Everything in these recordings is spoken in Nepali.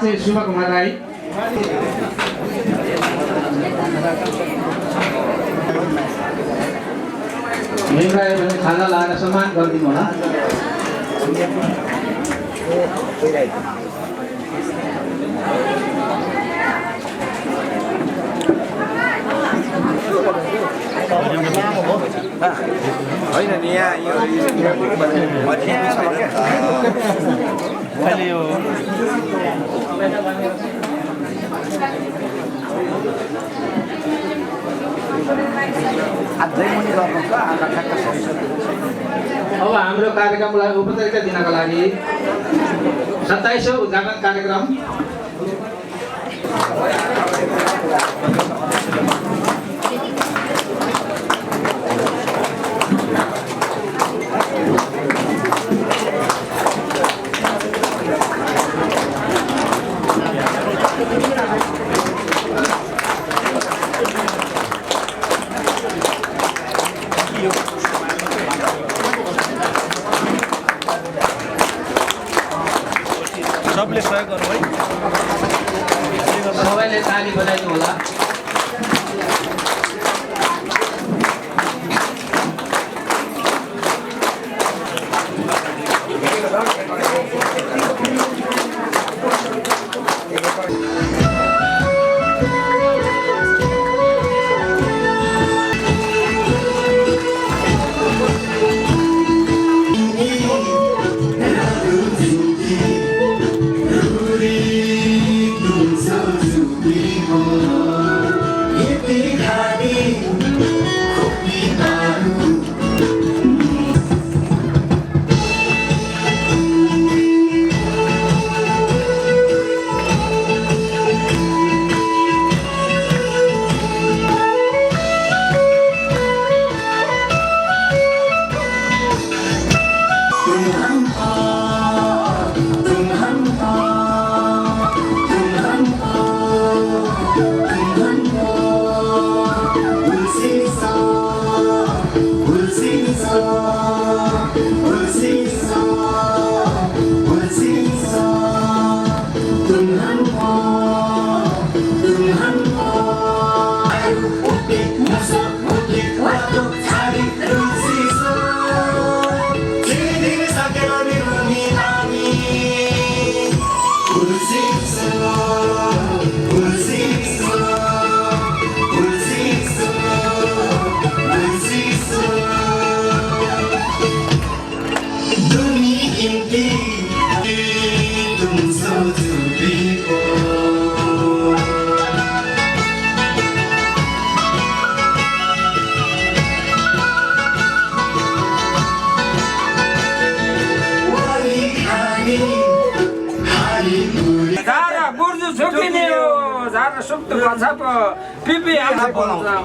अध्यक्ष शिव कुमार राई, खाना लाएर सम्मान गरिदिनु होला। होइन नि यहाँ यो अहिले यो अब हाम्रो कार्यक्रमलाई उपचारिकता दिनका लागि 27औं उद्घाटन कार्यक्रम सबले सहयोग गर्नु है, सबैले ताली बजाइदिनु होला।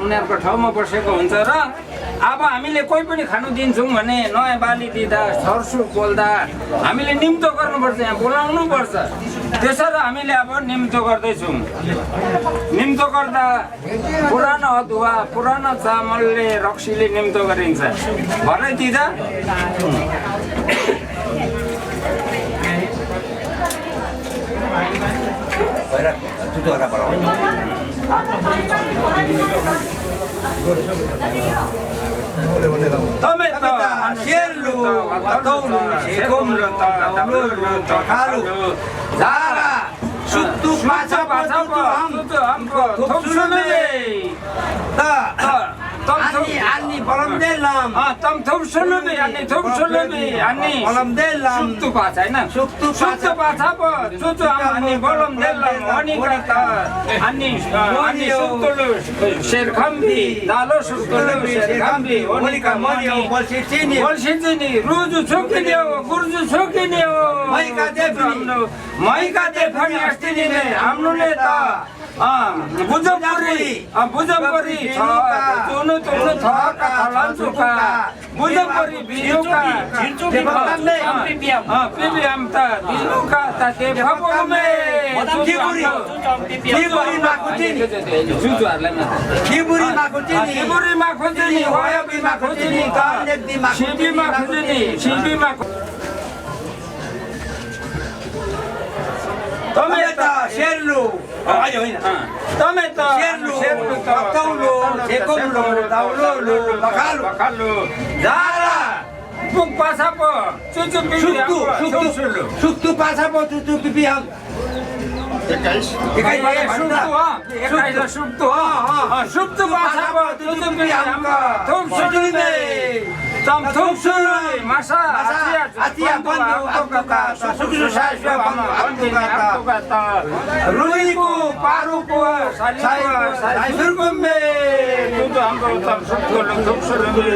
उनीहरूको ठाउँमा बसेको हुन्छ र अब हामीले कोही पनि खानु दिन्छौँ भने नयाँ बाली दिँदा सर्सु बोल्दा हामीले निम्तो गर्नुपर्छ, यहाँ बोलाउनु पर्छ। त्यसरी हामीले अब निम्तो गर्दैछौँ। निम्तो गर्दा पुरानो अदुवा पुरानो चामलले रक्सीले निम्तो गरिन्छ। भरै दिँदा बुझमपुरी तुनु तुनु थका थलान्चुका बुझमपुरी बिजुका पिबिएम त बिजुका त ते भगोमे खिबुरी मा खोजिनी वायबी मा खोजिनी सिबी मा खोजिनी सिबी मा तमेत शेर्लु होइन तमेत शेर्लु तौलो झेकोम्लो दाउलोलो बखालु झारा पुक पासापो चुचु सुक्तु पासापो चुचु पिपिहाम 21 सुक्तु पासापो चुचु पिपिहाम थुक्सुलुने तम थुक्सुलुने मासा आतिया बन्धु आप्तुका सुक्सु सास्या बन्धु आप्तुका रुईको पारुको साइसुरकुम्बे तुझो हाम्रो तम थुक्सुलुने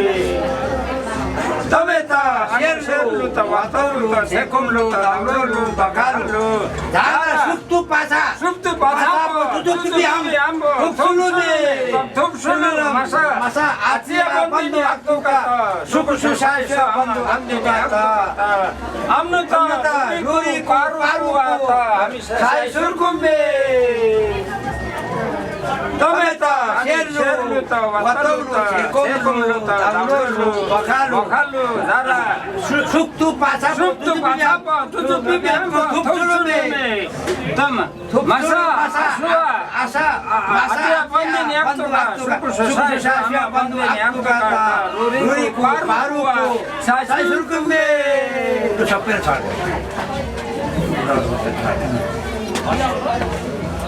तमेत शेर्लु त वातौलु त झेकोम्लु त दाउलोलु बखालु झारा सुक्तु पासा तुझो पिपिहाम थुक्सुलुने मासा आतिया बन्धु आप्तुका सुक्सु सास्या बन्धु आप्तुका हाम्रो त रुईको पारुको साइसुरकुम्बे तमेत शेर्लु त वातौलु त झेकोम्लु त दाउलोलु बखालु झारा सुक्तु पासा सुक्तु पासापो तुझो पिपिहाम थुक्सुलुने तम मासा आशा आतिया बन्दिनी आप्तुका सुक्सु सास्या बन्दिनी आप्तुका रुईको पारुको साइसुरकुम्बे त्यो सबै छ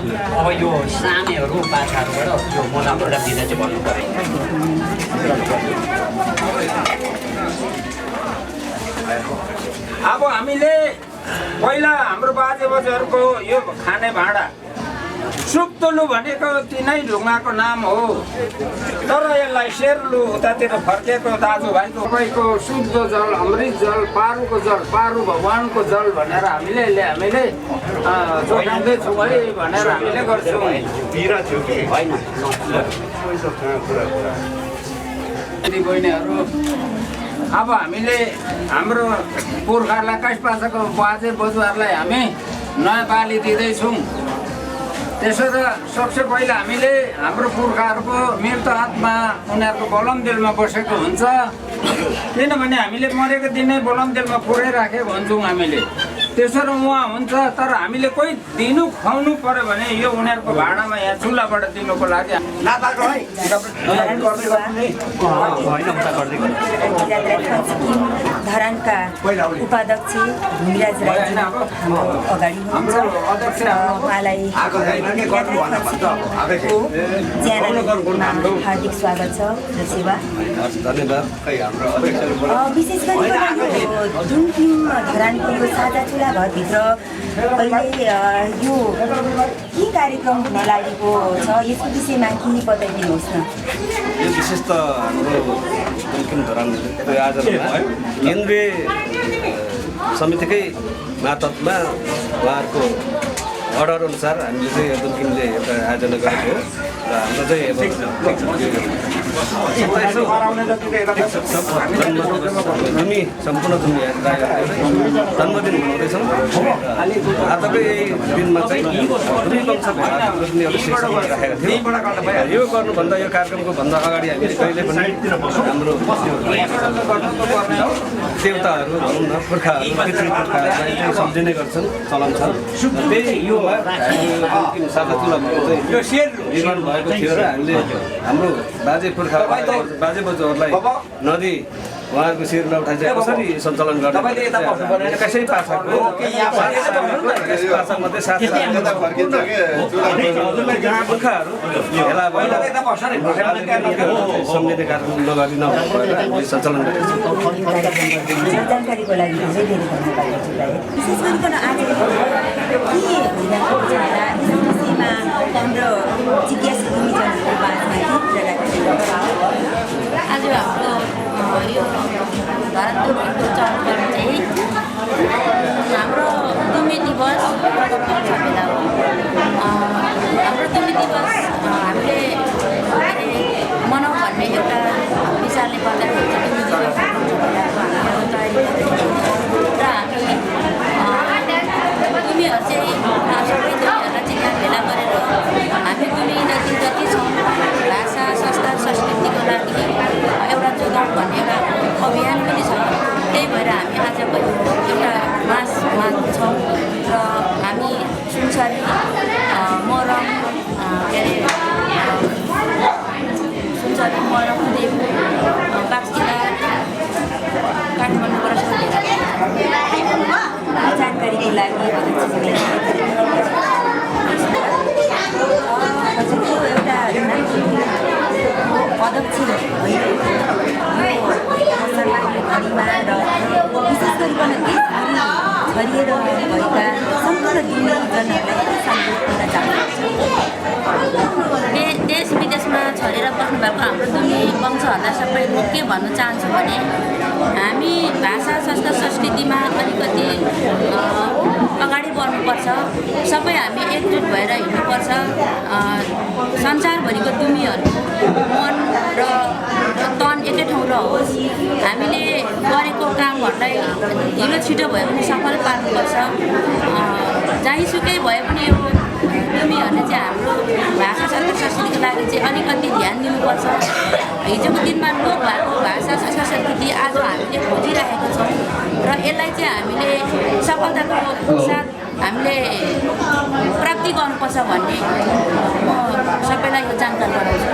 अब यो सामेहरू पाछाहरूबाट यो मोलाम एउटा दिँदा चाहिँ भन्नु पऱ्यो अब हामीले पहिला हाम्रो बाजे बज्यूहरूको यो खाने भाँडा सुक्तुलु भनेको तिनै ढुङ्गाको नाम हो तर यसलाई शेर्लु उतातिर फर्केको दाजुभाइको तपाईँको शुद्ध जल अमृत जल पारुको जल पारु भगवानको जल भनेर हामीले जोगाउँदैछौँ है भनेर हामीले गर्छौँ दिदीबहिनीहरू अब हामीले हाम्रो पुर्खाहरूलाई कास पासाको बाजे बजुहरूलाई हामी नयाँ बाली दिँदैछौँ त्यसो र सबसे पहिला हामीले हाम्रो पुर्खाहरूको मृत आत्मा उनीहरूको बलमदिलमा बसेको हुन्छ किनभने हामीले मरेको दिनै बलमदिलमा पुर्याइराखेको हुन्छौँ हामीले त्यसो र उहाँ हुन्छ तर हामीले कोही दिनु खुवाउनु पर्यो भने यो उनीहरूको भाँडामा यहाँ चुल्हाबाट दिनुको लागि धरानका उपाध्यक्ष भूमिराज राईजी हाम्रो अगाडि हुनुहुन्छ उहाँलाई हार्दिक स्वागत छ र सेवा विशेष गरी दुमकिम धरानको यो साझा चुल्हा घरभित्र अहिले यो के कार्यक्रम हुन लागेको छ यसको विषयमा केही बताइदिनुहोस् न। यो विशेष त हाम्रो दुमकिम धरानको आयोजनामा केन्द्रीय समितिकै मातहतमा उहाँहरूको अर्डर अनुसार हामीले चाहिँ दुमकिमले एउटा आयोजना गरेको हो र हाम्रो चाहिँ सम्पूर्ण दुमी जन्मदिन मनाउँदैछौँ आजकै यही दिनमा चाहिँ दुमी वंश गर्ने एउटा शीर्षक राखेका थियौँ। यो गर्नुभन्दा यो कार्यक्रमको भन्दा अगाडि हामीले कहिले पनि हाम्रो देवताहरू भनौँ न पुर्खाहरू पितृपुर्खाहरूलाई चाहिँ सम्झिने गर्छन् चलन छ। त्यही यो साझा चुल्हा चाहिँ निर्माण भएको थियो र हामीले हाम्रो बाजे पुर्खा बाजे बज्यूहरूलाई नदी उहाँहरूको शिरमा उठाइ चाहिँ कसरी सञ्चालन गर्ने कसै पासाको पासामध्ये साथ पुर्खाहरू भेला भएर सम्झिने कार्यक्रम नगरी हामीले सञ्चालन गरेका छौँ। जानकारीको लागि धेरै धेरै धन्यवाद विशेष गरिकन आज हाम्रो जिज्ञासु भूमिजनहरूको बारेमा आज हाम्रो यो भारत दुर्बिनको चाडपर्व चाहिँ हाम्रो दुमी दिवस बेला हो। हाम्रो दुमी दिवस हामीले मनाउँ भन्ने एउटा विचारले गर्दाखेरि चाहिँ दुमी दिवस हाम्रो तयारी र हामी दुमीहरू चाहिँ सबै दुमीहरूलाई चाहिँ यहाँ भेला गरेर हामी दुमी अध्यक्ष भयो यो सरकारको घडीमा र विशेष गरिकन देशभरि छरिएर भएका सम्पूर्ण दुनियाँजनहरूलाई सम्बोधन गर्न चाहन्छु। देश विदेशमा छरेर बस्नुभएको हाम्रो दुमी वंशहरूलाई सबै म के भन्न चाहन्छु भने हामी भाषा संस्कार संस्कृतिमा अलिकति अगाडि बढ्नुपर्छ। सबै हामी एकजुट भएर हिँड्नुपर्छ। संसारभरिको दुमीहरूको मन र तन एकै ठाउँ रहोस्। हामीले गरेको कामहरूलाई ढिलो छिटो भए पनि सफल पार्नुपर्छ। जहीँसुकै भए पनि यो दुमीहरूले चाहिँ हाम्रो भाषा संस्कार संस्कृतिको लागि चाहिँ अलिकति ध्यान दिनुपर्छ। हिजोको दिनमा लोप भएको भाषा संस्कार संस्कृति आज हामीले खोजिरहेका छौँ र यसलाई चाहिँ हामीले सफलताको साथ हामीले प्राप्ति गर्नुपर्छ भन्ने म सबैलाई यो जानकारी गराउँछु।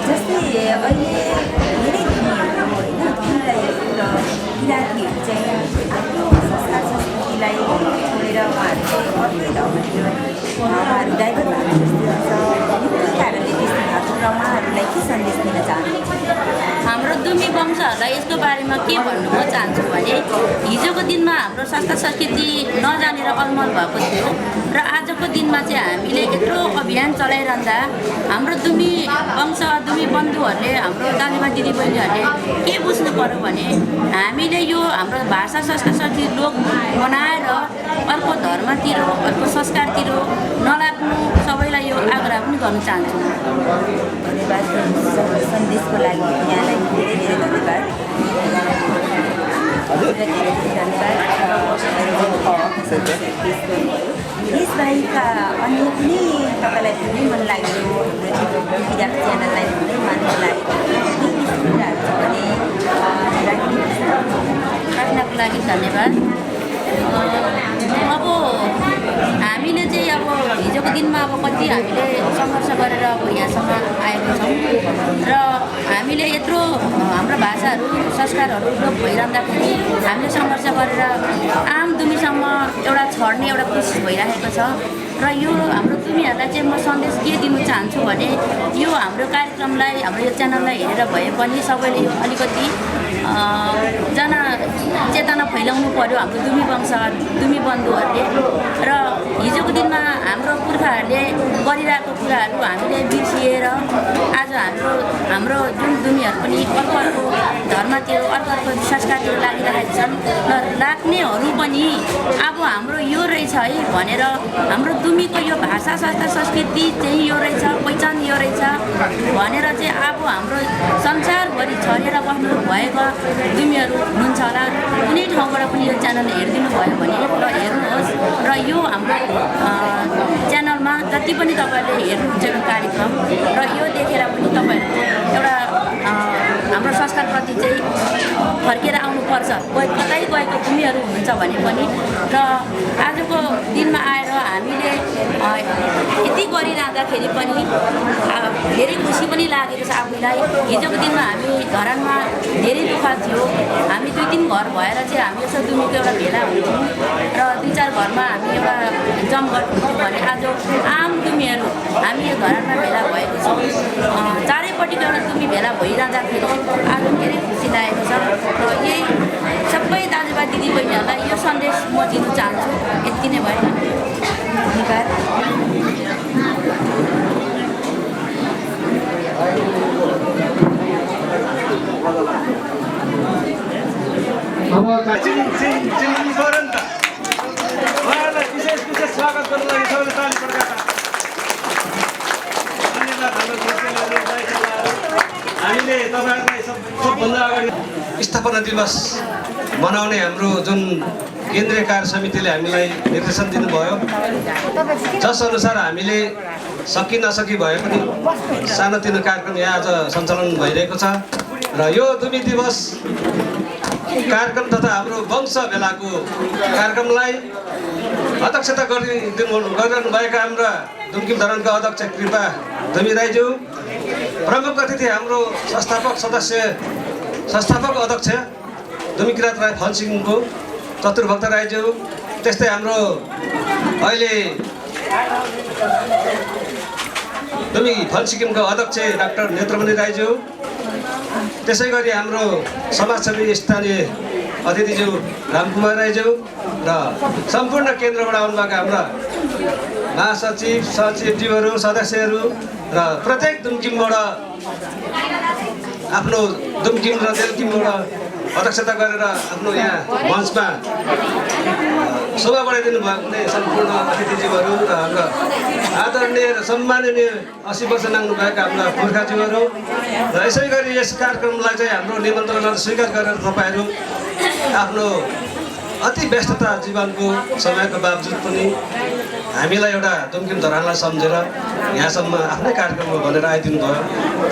जस्तै अहिले धेरै दुनियाँहरू किराँतीहरू चाहिँ आफ्नो संस्कार संस्कृतिलाई छोडेर उहाँहरू चाहिँ अर्कै ठाउँतिर उहाँहरू डाइभर्ट भएको जस्तो छ। यो कारणले त्यस्तो भएको र उहाँहरूलाई के सन्देश दिन चाहनुहुन्छ? हाम्रो दुमी वंशहरूलाई यसको बारेमा के भन्नु म चाहन्छु भने हिजोको दिनमा हाम्रो संस्कार संस्कृति नजानेर अलमल भएको थियो र आजको दिनमा चाहिँ हामीले यत्रो अभियान चलाइरहँदा हाम्रो दुमी वंश दुमी बन्धुहरूले हाम्रो दाजुभाइ दिदीबहिनीहरूले के बुझ्नु पर्यो भने हामीले यो हाम्रो भाषा संस्कार संस्कृति लोक बनाएर अर्को धर्मतिर अर्को संस्कारतिर नलाग्नु सबैलाई यो आग्रह पनि गर्न चाहन्छु। धन्यवाद सन्देशको लागि यहाँलाई धेरै धेरै धन्यवाद। यसबाहेकका अन्य कुनै तपाईँलाई धेरै मन लागेको किराँत च्यानललाई धेरै मान्नु लागेको कुराहरू छ भने राख्नको लागि धन्यवाद। अब हामीले चाहिँ अब हिजोको दिनमा अब कति हामीले सङ्घर्ष गरेर अब यहाँसम्म आएका छौँ र हामीले यत्रो हाम्रो भाषाहरू संस्कारहरू लोप भइरहँदाखेरि हामीले सङ्घर्ष गरेर आम दुमीसम्म एउटा छड्ने एउटा कोसिस भइरहेको छ र यो हाम्रो दुमीहरूलाई चाहिँ म सन्देश के दिनु चाहन्छु भने यो हाम्रो कार्यक्रमलाई हाम्रो यो च्यानललाई हेरेर भए पनि सबैले यो अलिकति चेतना फैलाउनु पर्यो हाम्रो दुमी वंश दुमी बन्धुहरूले र हिजोको दिनमा हाम्रो पुर्खाहरूले गरिरहेको कुराहरू हामीले बिर्सिएर आज हाम्रो जुन दुमीहरू पनि अर्को अर्को धर्मतिर अर्को अर्को संस्कारतिर लागिरहेका छन् र लाग्नेहरू पनि अब हाम्रो यो रहेछ है भनेर हाम्रो दुमीको यो भाषा संस्कार संस्कृति चाहिँ यो रहेछ पहिचान यो रहेछ भनेर चाहिँ अब हाम्रो संसारभरि छरेर बस्नु भएको दुमीहरू हुनुहुन्छ होला। कुनै ठाउँबाट पनि यो च्यानल हेरिदिनु भयो भने र हेर्नुहोस् र यो हाम्रो च्यानलमा जति पनि तपाईँहरूले हेर्नुहुन्छ यो कार्यक्रम र यो देखेर पनि तपाईँहरूको एउटा हाम्रो संस्कारप्रति चाहिँ फर्केर आउनुपर्छ। कतै गएको दुमीहरू हुनुहुन्छ भने पनि र आजको दिनमा आएर हामीले यति गरिरहँदाखेरि पनि धेरै खुसी पनि लागेको छ आफूलाई। हिजोको दिनमा हामी धरानमा धेरै दुःख थियो। हामी 2-3 घर भएर चाहिँ हामी यसो दुमीको एउटा भेला हुन्थ्यौँ र 2-4 घरमा हामी एउटा जमघट हुन्थ्यौँ भने आज आम दुमीहरू हामी यो धरानमा भेला भएको छौँ। चारैपट्टिको एउटा दुमी भेला भइरहँदाखेरि आज धेरै खुसी लागेको छ र यही सबै दाजुभाइ दिदीबहिनीहरूलाई यो सन्देश म दिनु चाहन्छु। यति नै भयो। धन्यवाद। अब उहाँहरूलाई विशेष स्वागत गर्नको लागि सबैले ताली बजाएर धन्यवाद। हामीले तपाईँहरूलाई सबभन्दा अगाडि स्थापना दिवस मनाउने हाम्रो जुन केन्द्रीय कार्य समितिले हामीलाई निर्देशन दिनुभयो जसअनुसार हामीले सकि नसकी भए पनि सानोतिनो कार्यक्रम यहाँ आज सञ्चालन भइरहेको छ र यो दुमी दिवस कार्यक्रम तथा हाम्रो वंश भेलाको कार्यक्रमलाई अध्यक्षता गरिरहनुभएका हाम्रा दुमकिम धरानका अध्यक्ष कृपा दुमी राईज्यू, प्रमुख अतिथि हाम्रो संस्थापक अध्यक्ष दुमी किराँत राई फन्सिङको चतुर्भक्त राईज्यू, त्यस्तै हाम्रो अहिले दुमी दुमी फल सिक्किमको अध्यक्ष डाक्टर नेत्रमणि राईज्यू, त्यसै गरी हाम्रो समाजसेवी स्थानीय अतिथिज्यू रामकुमार राईज्यू र सम्पूर्ण केन्द्रबाट आउनुभएका हाम्रा महासचिव सचिवज्यूहरू सदस्यहरू र प्रत्येक दुमकिमबाट आफ्नो दुमकिम र तेलकिमबाट अध्यक्षता गरेर आफ्नो यहाँ मञ्चमा शोभा बढाइदिनु भएको सम्पूर्ण अतिथिज्यूहरू र हाम्रा आदरणीय र सम्माननीय 80 वर्ष नाग्नुभएका हाम्रा पुर्खाज्यूहरू र यसै गरी यस कार्यक्रमलाई चाहिँ हाम्रो निमन्त्रणालाई स्वीकार गरेर तपाईँहरू आफ्नो अति व्यस्तता जीवनको समयको बावजुद पनि हामीलाई एउटा दुमकिम धरानलाई सम्झेर यहाँसम्म आफ्नै कार्यक्रममा भनेर आइदिनु भयो।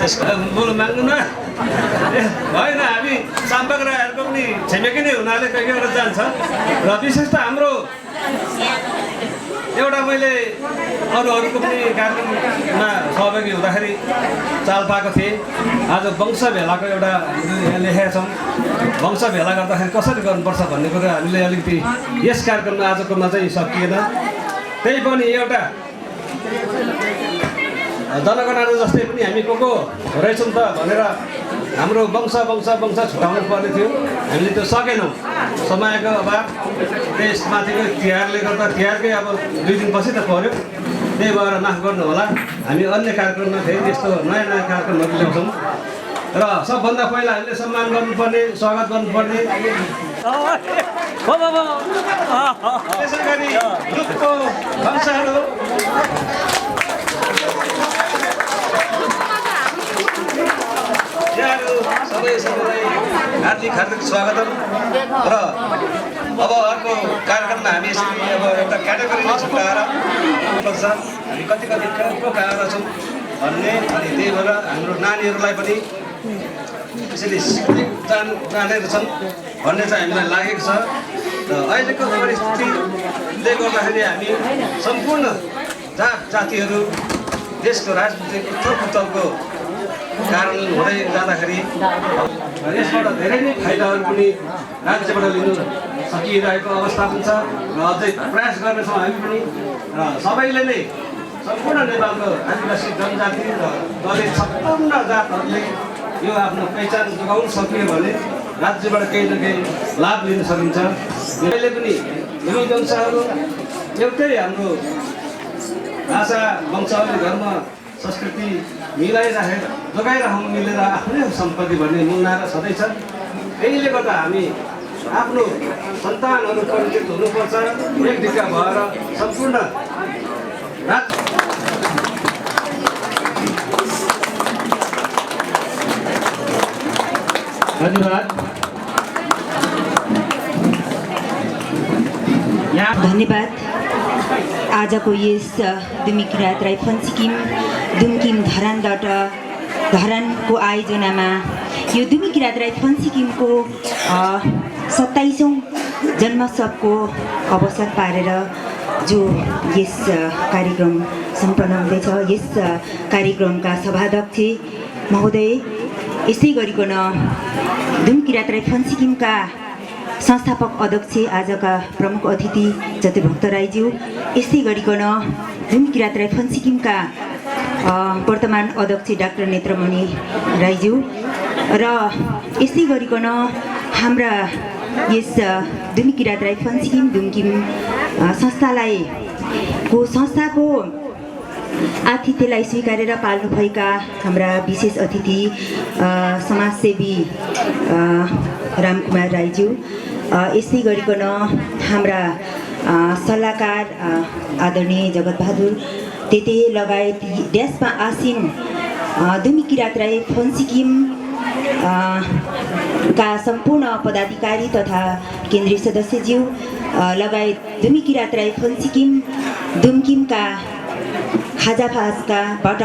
त्यसको बोल्नु माग्नु न होइन, हामी साम्पाक राईहरूको पनि छिमेकी नै हुनाले कोही कोही जान्छ र विशेष त हाम्रो एउटा मैले अरूहरूको पनि कार्यक्रममा सहभागी हुँदाखेरि चाल पाएको थिएँ। आज वंश भेलाको एउटा यहाँ लेखेका छौँ, वंश भेला गर्दाखेरि कसरी गर्नुपर्छ भन्ने कुरा हामीले अलिकति यस कार्यक्रममा आजकोमा चाहिँ सकिएन। त्यही पनि एउटा जनगणना जस्तै पनि हामी को रहेछौँ त भनेर हाम्रो वंश छुटाउनु पर्ने थियो, हामीले त्यो सकेनौँ समयको अभाव। त्यसमाथिको तिहारले गर्दा तिहारकै अब 2 दिनपछि त पर्यो, त्यही भएर माफ गर्नु होला। हामी अन्य कार्यक्रममा फेरि त्यस्तो नयाँ कार्यक्रमहरू ल्याउँछौँ र सबभन्दा पहिला हामीले सम्मान गर्नुपर्ने, स्वागत गर्नुपर्ने, त्यसै गरी ग्रुपको वंशहरू यहाँहरू सबैलाई हार्दिक स्वागतम। र अब अर्को कार्यक्रममा हामी यसरी अब एउटा क्याटेगोरीले छुट्याएर पर्छ हामी कति को कहाँ छौँ भन्ने, अनि त्यही भएर हाम्रो नानीहरूलाई पनि यसरी सिक्दै जाने रहेछन् भन्ने चाहिँ हामीलाई लागेको छ। र अहिलेको परिस्थितिले गर्दाखेरि हामी सम्पूर्ण जात जातिहरू देशको राजनीतिक उथलपुथलको कारण हुँदै जाँदाखेरि यसबाट धेरै नै फाइदाहरू पनि राज्यबाट लिनु सकिरहेको अवस्था पनि छ र अझै प्रयास गर्नेछौँ हामी पनि। र सबैले नै सम्पूर्ण नेपालको आदिवासी जनजाति र दलित सम्पूर्ण जातहरूले यो आफ्नो पहिचान जोगाउन सकियो भने राज्यबाट केही न केही लाभ लिन सकिन्छ। अहिले पनि दुई वंशहरू एउटै हाम्रो भाषा वंशावली धर्म संस्कृति मिलाइराखेर जोगाइराखौँ मिलेर आफ्नै सम्पत्ति भन्ने मुनारा छँदैछ। त्यसले गर्दा हामी आफ्नो सन्तानहरू परिचित हुनुपर्छ, एक ढिक्का भएर सम्पूर्ण धन्यवाद। आजको यस दुमी किरात राई फन सिक्किम दुमकिम धरानको आयोजनामा यो दुमी किरात राई फन सिक्किमको 27औं जन्मोत्सवको अवसर पारेर जो यस कार्यक्रम सम्पन्न हुँदैछ, यस कार्यक्रमका सभाध्यक्ष महोदय, यसै गरिकन दुमी किरात राई फन सिक्किमका संस्थापक अध्यक्ष आजका प्रमुख अतिथि जतिभक्त राईज्यू, यसै गरिकन दुमी किरात राई फन सिक्किमका वर्तमान अध्यक्ष डाक्टर नेत्रमणि राईज्यू र यसै गरिकन हाम्रा यस दुमी किरात राई फन सिक्किम दुमकिम संस्थाको आतिथ्यलाई स्वीकारेर पाल्नुभएका हाम्रा विशेष अतिथि समाजसेवी रामकुमार राईज्यू, यसै गरिकन हाम्रा सल्लाहकार आदरणीय जगतबहादुर तेते लगायत देशमा आसीन दुमी किरात राई फन सिक्किम का सम्पूर्ण पदाधिकारी तथा केन्द्रीय सदस्यज्यू लगायत दुमी किरात राई फन सिक्किम दुमकिमका खाजाभाजकाबाट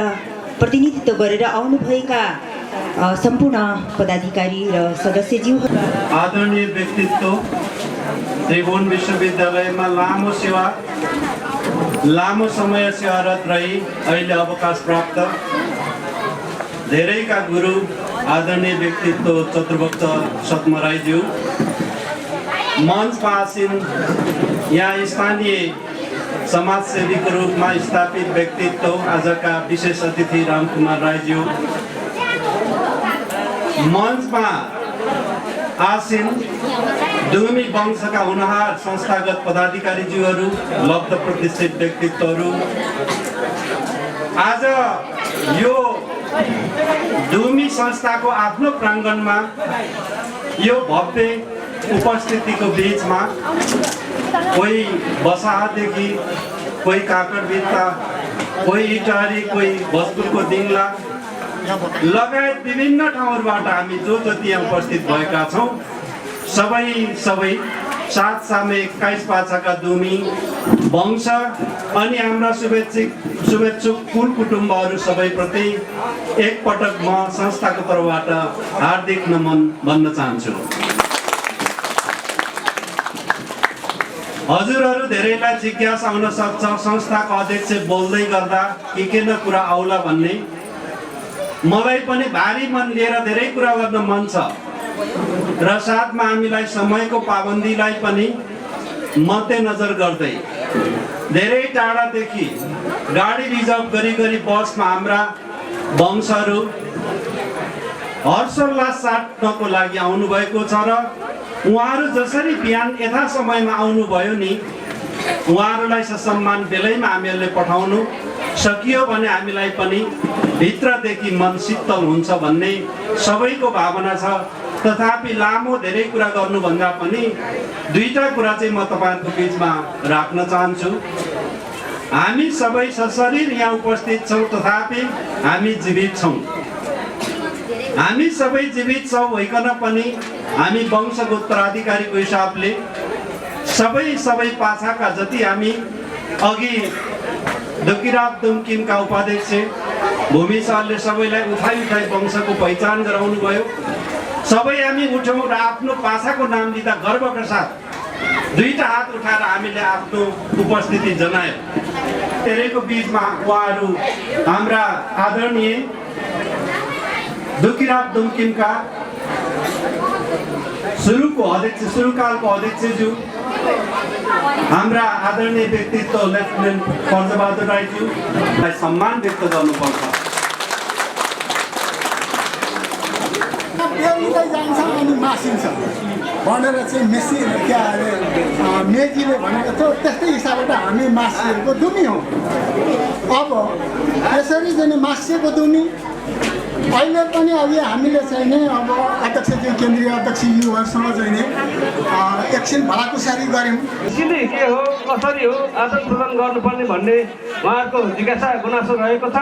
प्रतिनिधित्व गरेर आउनुभएका सम्पूर्ण पदाधिकारी र सदस्यज्यू, आदरणीय व्यक्तित्व, त्रिभुवन विश्वविद्यालयमा लामो समय सेवारत रही अहिले अवकाश प्राप्त धेरैका गुरु आदरणीय व्यक्तित्व चतुर्भक्त सतम राईज्यू, मञ्चमा आसीन यहाँ स्थानीय समाजसेवीको रूपमा स्थापित व्यक्तित्व आजका विशेष अतिथि रामकुमार राईज्यू, मञ्चमा आसीन दुमी वंशका हुनहार संस्थागत पदाधिकारीज्यूहरू, लब्ध प्रतिष्ठित व्यक्तित्वहरू, आज यो दुमी संस्थाको आफ्नो प्राङ्गणमा यो भव्य उपस्थितिको बीचमा कोही बसाहादेखि, कोही काकडभित्ता, कोही इटारी, कोही भोजपुरको दिङ्ला लगायत विभिन्न ठाउँहरूबाट हामी जो जति यहाँ उपस्थित भएका छौँ सबै सात सामे 21 पाछाका दुमी वंश अनि हाम्रा शुभेच्छुक कुल कुटुम्बहरू सबैप्रति एकपटक म संस्थाको तर्फबाट हार्दिक नमन भन्न चाहन्छु। हजुरहरू धेरैलाई जिज्ञासा हुन सक्छ संस्थाको अध्यक्ष बोल्दै गर्दा के न कुरा आउला भन्ने। मलाई पनि भारी मन लिएर धेरै कुरा गर्न मन छ र साथमा हामीलाई समयको पाबन्दीलाई पनि मध्यनजर गर्दै धेरै टाढादेखि गाडी रिजर्भ गरी बसमा हाम्रा वंशहरू हर्षोल्लास साट्नको लागि आउनुभएको छ र उहाँहरू जसरी बिहान यथा समयमा आउनुभयो नि, उहाँहरूलाई ससम्मान बेलैमा हामीहरूले पठाउनु सकियो भने हामीलाई पनि भित्रदेखि मन शीतल हुन्छ भन्ने सबैको भावना छ। तथापि लामो धेरै कुरा गर्नुभन्दा पनि दुईटा कुरा चाहिँ म तपाईँहरूको बिचमा राख्न चाहन्छु। हामी सबै सशरीर यहाँ उपस्थित छौँ, तथापि हामी जीवित छौँ। हामी सबै जीवित छौँ भइकन पनि हामी वंशको उत्तराधिकारीको हिसाबले सबै पाछाका जति हामी अघि दुकिराब दुमकिमका उपाध्यक्ष भूमि सरले सबैलाई उठाइ वंशको पहिचान गराउनु भयो। सबै हामी उठौँ र आफ्नो पाछाको नाम लिँदा गर्वका साथ दुईटा हात उठाएर हामीले आफ्नो उपस्थिति जनायौँ। धेरैको बिचमा उहाँहरू हाम्रा आदरणीय दुकिराब दुमकिमका सुरुकालको अध्यक्षज्यू, हाम्रा आदरणीय व्यक्तित्व लेफ्टिनेन्ट कर्जबहादुर राईज्यूलाई सम्मान व्यक्त गर्नुपर्छ। जान्छ अनि मासिन्छ भनेर चाहिँ मेजीले भनेको थियो, त्यस्तै हिसाबबाट हामी मासिएको दुमी हौँ। अब यसरी चाहिँ मासिएको दुमी अहिले पनि अब हामीले चाहिँ नि अब अध्यक्षज्यू केन्द्रीय अध्यक्ष युहरूसँग चाहिँ नि एकछिन भलाकुसारी गऱ्यौँ। किन के हो कसरी हो आदान प्रदान गर्नुपर्ने भन्ने उहाँहरूको जिज्ञासा गुनासो रहेको छ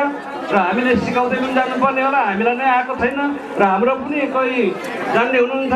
र हामीले सिकाउँदै पनि जानुपर्ने होला। हामीलाई नै आएको छैन र हाम्रो पनि कोही जान्ने हुनुहुन्छ।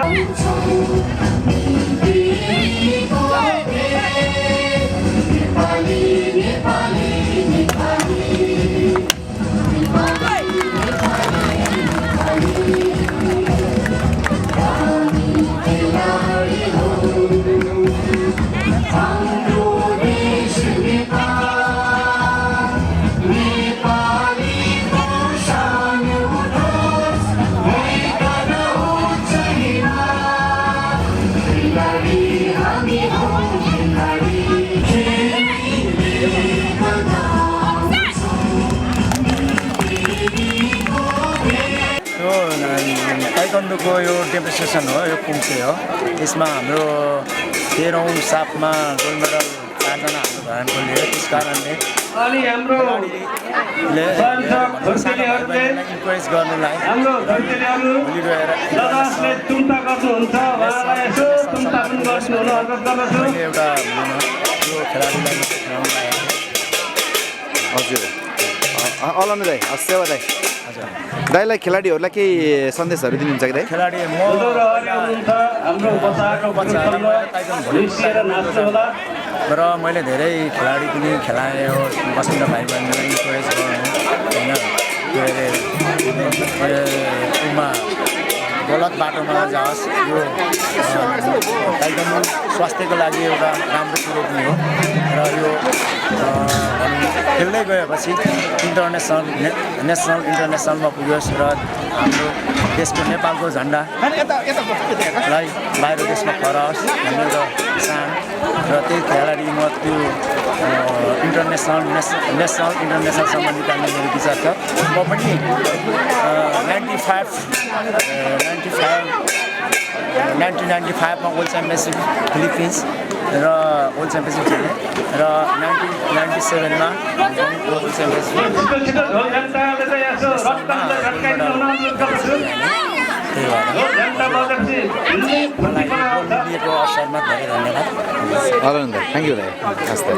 ताइक्वान्डोको यो डेमोन्स्ट्रेसन हो, यो कुम्चे हो। यसमा हाम्रो 13औं सापमा गोल्ड मेडल 4जना हाम्रो धरानको लियो। त्यस कारणले अनि हाम्रो इन्करेज गर्नुलाई हाम्रो धन्यवादहरू जसले तुम्ता गर्नुहुन्छ उहाँलाई यसो तुम्ता पनि गर्नु हुन अनुरोध गर्दछु। एउटा यो खेलाडीलाई हजुर अलानु दाइ, सेवा दाइ, दाइलाई खेलाडीहरूलाई केही सन्देशहरू दिनुहुन्छ कि दाइ? खेलाडी हाम्रो र मैले धेरै खेलाडी पनि खेलाएँ हो। बसन्त भाइ बहिनीलाई इन्करेज गर्नु होइन, के अरे उमा गलत बाटोमा जाओस्। यो ताइक्वान्डो स्वास्थ्यको लागि एउटा राम्रो कुरो पनि हो र यो खेल्दै गएपछि नेसनल इन्टरनेसनलमा पुग्योस् र हाम्रो देशको नेपालको झन्डालाई बाहिर देशमा फहराओस् भन्ने एउटा चाहना र त्यही खेलाडी म त्यो इन्टरनेसनल नेसनल इन्टरनेसनलसम्म निकाल्ने मेरो विचार छ। म पनि 1995मा वर्ल्ड च्याम्पियनसिप फिलिपिन्स र वर्ल्ड च्याम्पियनसिप खेलेँ र 1997मा वर्ल्ड च्याम्पियनसिप दिएको अवसरमा धेरै धन्यवाद। आनन्द थ्याङ्क यू दाइ हस् दाइ।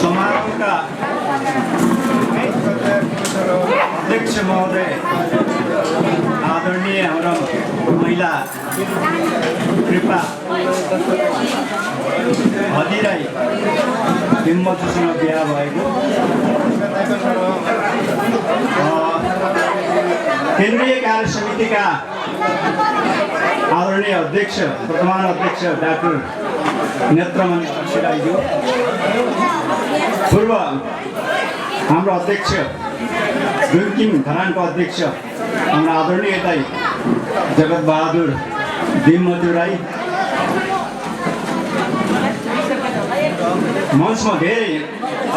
समारोहका अध्यक्ष महोदय, आदरणीय हाम्रो महिला कृपा हदिराई हिम्मतसँग बिहा भएको, केन्द्रीय कार्य समितिका आदरणीय अध्यक्ष, वर्तमान अध्यक्ष डाक्टर नेत्रमणि शिलाइज्यू, पूर्व हाम्रो अध्यक्ष दुर्किम धरानको अध्यक्ष हाम्रो आदरणीय दाइ जगत बहादुर दिममजु राई, मञ्चमा धेरै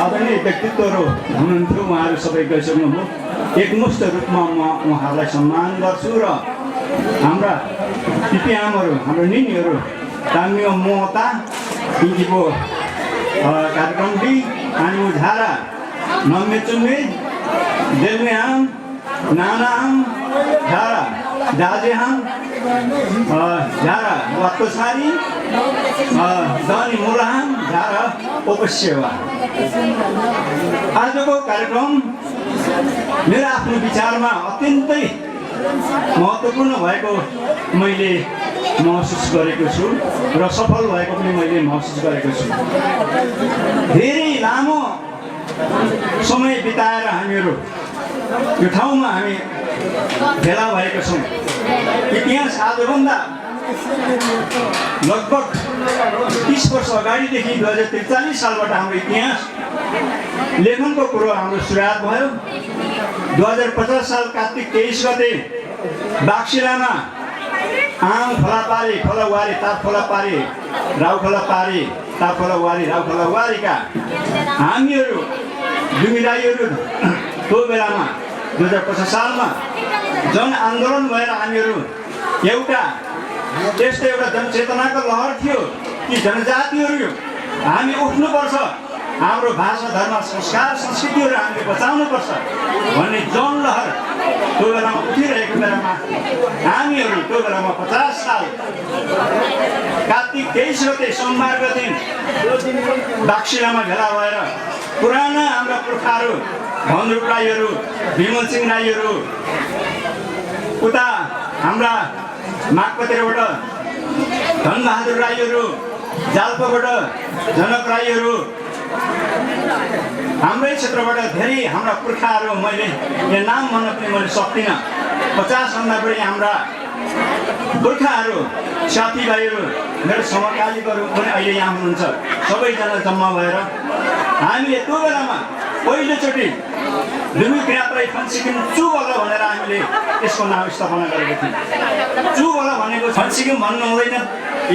आदरणीय व्यक्तित्वहरू हुनुहुन्थ्यो, उहाँहरू सबै गइसक्नुभयो। एकमुष्ट रूपमा म उहाँहरूलाई सम्मान गर्छु र हाम्रा पिपिआमहरू, हाम्रो निनीहरू तामियो मोहता पिङ्किपो कार्यक्रम बी आनिमु झारा नम्मे चुम्बे देलमेहाम नानाम झारा दाजेहाम झारा वात्तोसारी दनी मुलाहाम झारा उपसेवा। आजको कार्यक्रम मेरो आफ्नो विचारमा अत्यन्तै महत्त्वपूर्ण भएको मैले महसुस गरेको छु र सफल भएको पनि मैले महसुस गरेको छु। धेरै लामो समय बिताएर हामीहरू यो ठाउँमा हामी भेला भएका छौँ। इतिहास आजभन्दा लगभग 30 वर्ष अगाडिदेखि 2043 सालबाट हाम्रो इतिहास लेखनको कुरो हाम्रो सुरुवात भयो। 2050 साल कार्तिक 23 गते बाक्सिलामा आम खोला पारी खोला वारी ताप खोला पारी राउ खोला पारी ताप खोला वारी राउ खोला वारीका हामीहरू जुमिराईहरू त्यो बेलामा 2050 सालमा जनआन्दोलन भएर हामीहरू एउटा त्यस्तो एउटा जनचेतनाको लहर थियो कि जनजातिहरू हामी उठ्नुपर्छ, हाम्रो भाषा धर्म संस्कार संस्कृतिहरू हामीले बचाउनुपर्छ भन्ने जन लहर त्यो बेलामा उठिरहेको बेलामा हामीहरू त्यो बेलामा 50 साल कार्तिक 23 गते सोमबारको दिन दाक्षिणामा भेला भएर पुराना हाम्रा पुर्खाहरू भनरूप राईहरू, विमल सिंह राईहरू, उता हाम्रा माकपतिरबाट धनबहादुर राईहरू, जाल्पाबाट जनक राईहरू, हाम्रै क्षेत्रबाट धेरै हाम्रा पुर्खाहरू, मैले यहाँ नाम भन्न पनि मैले सक्दिनँ, 50भन्दा बढी हाम्रा पुर्खाहरू साथीभाइहरू मेरो समकालीहरू पनि अहिले यहाँ हुनुहुन्छ। सबैजना जम्मा भएर हामीले त्यो बेलामा पहिलोचोटि दुमी किराँत राई फन्सिकिम चुबला भनेर हामीले यसको नाम स्थापना गरेको थियौँ। चुबला भनेको फन्सिकिम भन्नु हुँदैन,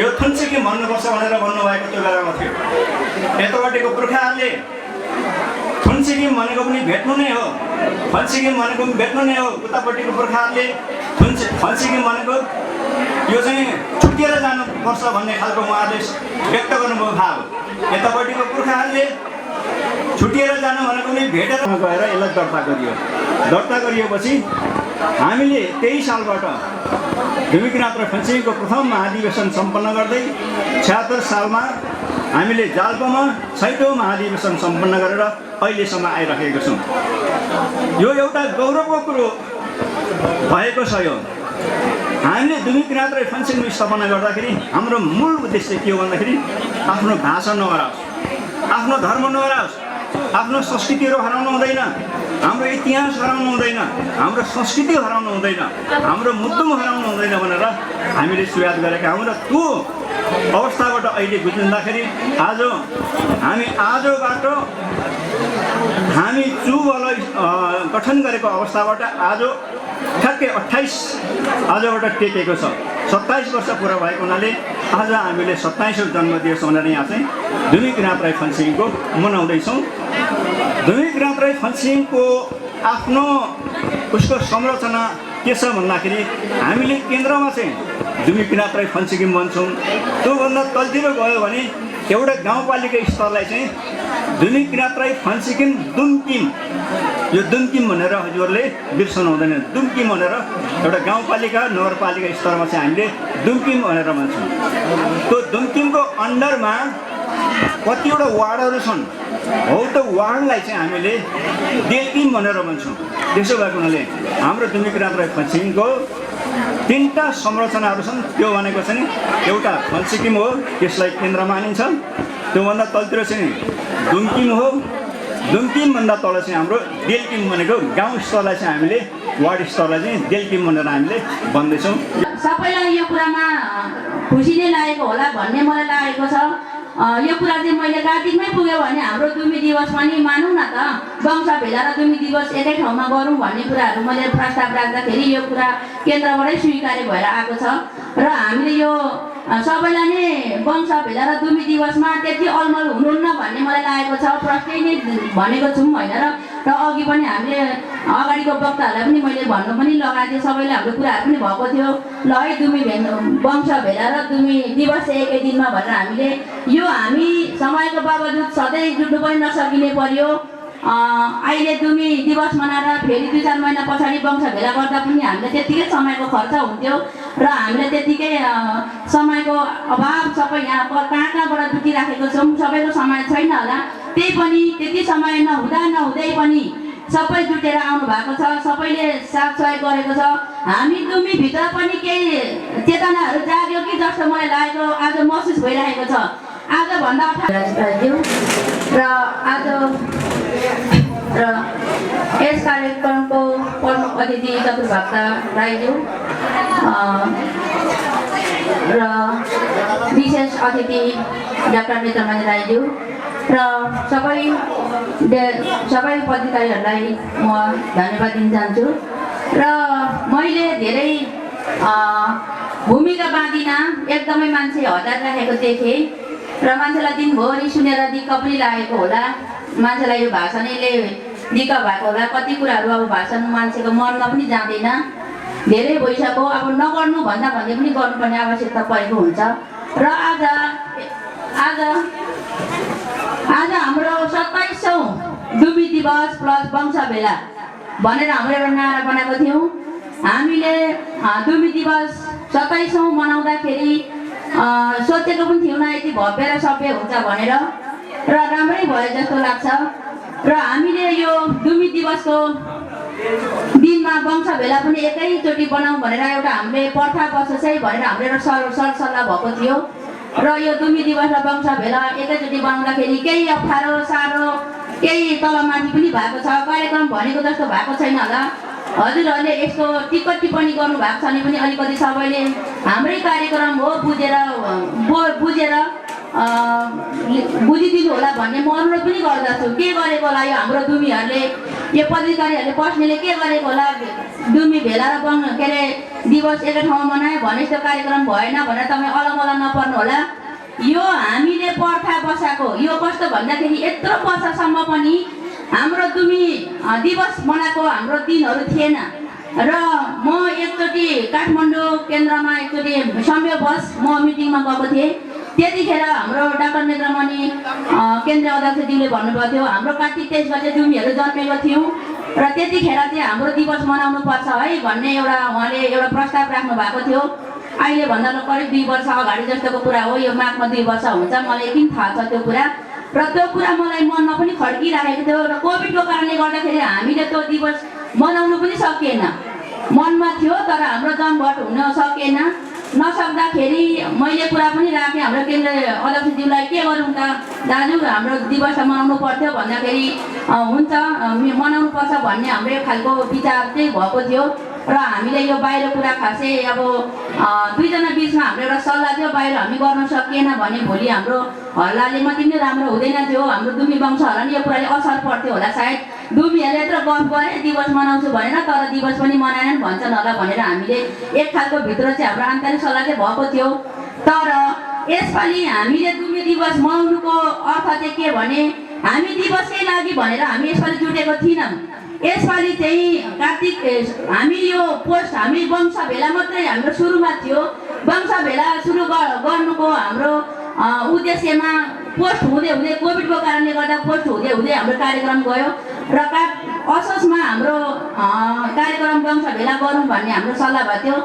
यो फन्सिकिम भन्नुपर्छ भनेर भन्नुभएको त्यो बेलामा थियो। यतापट्टिको पुर्खाहरूले फन्सिकिम भनेको पनि भेट्नु नै हो, फन्सिकिम भनेको पनि भेट्नु नै हो। उतापट्टिको पुर्खाहरूले फन्सिकिम भनेको यो चाहिँ छुटिएर जानुपर्छ भन्ने खालको उहाँहरूले व्यक्त गर्नुभयो भाव। यतापट्टिको पुर्खाहरूले छुटिएर जानु भनेको पनि भेटेर गएर यसलाई दर्ता गरियो। दर्ता गरिएपछि हामीले 23 सालबाट दुमी किराँत राई फन्सिकिमको प्रथम महाधिवेशन सम्पन्न गर्दै 76 सालमा हामीले जाल्पामा 6औं महाधिवेशन सम्पन्न गरेर अहिलेसम्म आइरहेको छौँ। यो एउटा गौरवको कुरो भएको छ। यो हामीले दुमी किराँत राई फन्सिकिम स्थापना गर्दाखेरि हाम्रो मूल उद्देश्य के हो भन्दाखेरि आफ्नो भाषा नहराओस्, आफ्नो धर्म नहराओस्, आफ्नो संस्कृतिहरू हराउनु हुँदैन, हाम्रो इतिहास हराउनु हुँदैन, हाम्रो संस्कृति हराउनु हुँदैन, हाम्रो मुद्दुम हराउनु हुँदैन भनेर हामीले सुयाद गरेका हौँ। र त्यो अवस्थाबाट अहिले गुज्रिँदाखेरि आज आजबाट हामी चुबलाई गठन गरेको अवस्थाबाट आज ठ्याक्कै 28 आजबाट टेकेको छ। 27 वर्ष पुरा भएको हुनाले आज हामीले 27औं जन्मदिवस भनेर यहाँ चाहिँ दुमी किराँत राई फन्सिकिमको मनाउँदैछौँ। दुमी किराँत राई फन्सिकिमको आफ्नो उसको संरचना के छ भन्दाखेरि हामीले केन्द्रमा चाहिँ दुमी किराँत राई फन्सिकिम भन्छौँ। त्योभन्दा तलतिर गयो भने एउटा गाउँपालिका स्तरलाई चाहिँ दुमी किराँत राई फन्सिकिम दुम्किम, यो दुम्किम भनेर हजुरहरूले बिर्सनु हुँदैन। दुम्किम भनेर एउटा गाउँपालिका नगरपालिका स्तरमा चाहिँ हामीले दुम्किम भनेर भन्छौँ। त्यो दुम्किमको अन्डरमा कतिवटा वार्डहरू छन्, हौ त्यो वार्डलाई चाहिँ हामीले देलकिम भनेर भन्छौँ। त्यसो भएको हुनाले हाम्रो दुमी किराँत राई फन्सिकिमको 3टा संरचनाहरू छन्। त्यो भनेको चाहिँ एउटा फन्सिकिम हो, त्यसलाई केन्द्र मानिन्छ। त्योभन्दा तलतिर चाहिँ दुम्किम हो, दुम्किमभन्दा तल चाहिँ हाम्रो देलकिम भनेको गाउँ स्तरलाई चाहिँ हामीले वार्ड स्तरलाई चाहिँ देलकिम भनेर हामीले भन्दैछौँ। सबैलाई यो कुरामा खुसी नै लागेको होला भन्ने मलाई लागेको छ। यो कुरा चाहिँ मैले कार्तिकमै पुग्यो भने हाम्रो दुमी दिवस पनि मानौँ न त, वंश भेला र दुमी दिवस एकै ठाउँमा गरौँ भन्ने कुराहरू मैले प्रस्ताव राख्दाखेरि यो कुरा केन्द्रबाटै स्वीकार्य भएर आएको छ। र हामीले यो सबैलाई नै वंश भेला र दुमी दिवसमा त्यति अलमल हुनुहुन्न भन्ने मलाई लागेको छ। प्रश्नै नै भनेको छौँ होइन र अघि पनि हामीले अगाडिको वक्ताहरूलाई पनि मैले भन्नु पनि लगाएको थिएँ, सबैले हाम्रो कुराहरू पनि भएको थियो। ल है दुमी वंश भेला र दुमी दिवस एकै दिनमा भनेर हामीले यो हामी समयको बावजुद सधैँ जुट्नु पनि नसकिने पर्यो। अहिले दुमी दिवस मनाएर फेरि 2-4 महिना पछाडि वंश भेला गर्दा पनि हामीले त्यत्तिकै समयको खर्च हुन्थ्यो र हामीले त्यत्तिकै समयको अभाव सबै यहाँ कहाँबाट जुटिराखेको छौँ, सबैको समय छैन होला। त्यही पनि त्यति समय नहुँदै पनि सबै जुटेर आउनु भएको छ, सबैले साथ सहयोग गरेको छ। हामी दुमीभित्र पनि केही चेतनाहरू जाग्यो कि जस्तो मलाई लागेको आज महसुस भइरहेको छ। आजभन्दा 18 र आज र यस कार्यक्रमको प्रमुख अतिथि चतुर्भक्त राईज्यू र विशेष अतिथि डाक्टर नेत्रमणि राईज्यू र सबै पदाधिकारीहरूलाई म धन्यवाद दिन चाहन्छु। र मैले धेरै भूमिका बाँधिन, एकदमै मान्छे हतार राखेको देखेँ र मान्छेलाई दिनभरि सुनेर दिक्क पनि लागेको होला, मान्छेलाई यो भाषणले दिक्क भएको होला। कति कुराहरू अब भाषण मान्छेको मनमा पनि जाँदैन धेरै भइसक्यो। अब नगर्नु भन्दा भन्दै पनि गर्नुपर्ने आवश्यकता परेको हुन्छ र आज हाम्रो 27औं दुबी दिवस प्लस वंश भेला भनेर हाम्रो एउटा नारा बनाएको थियौँ। हामीले दुबी दिवस 27औं मनाउँदाखेरि सोचेको पनि थिएन यति भव्य र सभ्य हुन्छ भनेर र राम्रै भयो जस्तो लाग्छ। र हामीले यो दुबी दिवसको दिनमा वंश भेला पनि एकैचोटि बनाऊँ भनेर एउटा हामीले पर्खा बसोस् है भनेर हाम्रो एउटा सरसल्लाह भएको थियो र यो दुबी दिवस र वंश भेला एकैचोटि बनाउँदाखेरि केही अप्ठ्यारो साह्रो केही तलमाथि पनि भएको छ। कार्यक्रम भनेको जस्तो भएको छैन होला। हजुरहरूले यसको टिप्पण टिप्पणी गर्नुभएको छ भने पनि अलिकति सबैले हाम्रै कार्यक्रम हो बुझेर बुझिदिनु होला भन्ने म अनुरोध पनि गर्दछु। के गरेको होला यो हाम्रो दुमीहरूले, यो पदाधिकारीहरूले बस्नेले के गरेको होला, दुमी भेला र के अरे दिवस एकै ठाउँमा मनायो भने यस्तो कार्यक्रम भएन भनेर तपाईँ अलग नपर्नु होला। यो हामीले पर्खा बसाएको यो कस्तो भन्दाखेरि यत्रो वर्षसम्म पनि हाम्रो दुमी दिवस मनाएको हाम्रो दिनहरू थिएन र म एकचोटि काठमाडौँ केन्द्रमा एकचोटि संयोगवश म मिटिङमा गएको थिएँ। त्यतिखेर हाम्रो डाक्टर नेत्रमणि केन्द्रीय अध्यक्षज्यूले भन्नुभएको थियो हाम्रो कार्तिक 23 गते दुमीहरू जन्मेको थियौँ र त्यतिखेर चाहिँ हाम्रो दिवस मनाउनु पर्छ है भन्ने उहाँले एउटा प्रस्ताव राख्नु भएको थियो। अहिले भन्दा करिब 2 वर्ष अगाडि जस्तोको कुरा हो। यो माघमा 2 वर्ष हुन्छ, मलाई यकिन थाहा छ त्यो कुरा र त्यो कुरा मलाई मनमा पनि खड्किरहेको थियो र कोभिडको कारणले गर्दाखेरि हामीले त्यो दिवस मनाउनु पनि सकिएन। मनमा थियो तर हाम्रो जमघट हुन सकेन। नसक्दाखेरि मैले कुरा पनि राखेँ हाम्रो केन्द्रीय अध्यक्षज्यूलाई के गरौँ त दाजु हाम्रो दिवस मनाउनु पर्थ्यो भन्दाखेरि हुन्छ मनाउनु पर्छ भन्ने हाम्रो एक खालको विचार चाहिँ भएको थियो र हामीले यो बाहिर कुरा खासै अब दुईजना बिचमा हाम्रो एउटा सल्लाह थियो बाहिर हामी गर्न सकिएन भने भोलि हाम्रो हल्लाले मात्रै नै राम्रो हुँदैन थियो। हाम्रो दुमी वंशहरूलाई नि यो कुराले असर पर्थ्यो होला सायद। दुमीहरूले यत्रो गफ गरे दिवस मनाउँछु भनेर तर दिवस पनि मनाएनन् भन्छन् होला भनेर हामीले एक खालको भित्र चाहिँ हाम्रो आन्तरिक सल्लाह चाहिँ भएको थियो। तर यसपालि हामीले दुमी दिवस मनाउनुको अर्थ चाहिँ के भने हामी दिवसकै लागि भनेर हामी यसपालि जुटेको थिएनौँ। यसपालि चाहिँ कार्तिक हामी यो पोस्ट हामी वंश भेला मात्रै हाम्रो सुरुमा थियो। वंश भेला सुरु गर्नुको हाम्रो उद्देश्यमा पोस्ट हुँदै कोभिडको कारणले गर्दा पोस्ट हुँदै हाम्रो कार्यक्रम गयो र असोजमा हाम्रो कार्यक्रम वंश भेला गरौँ भन्ने हाम्रो सल्लाह भएको थियो।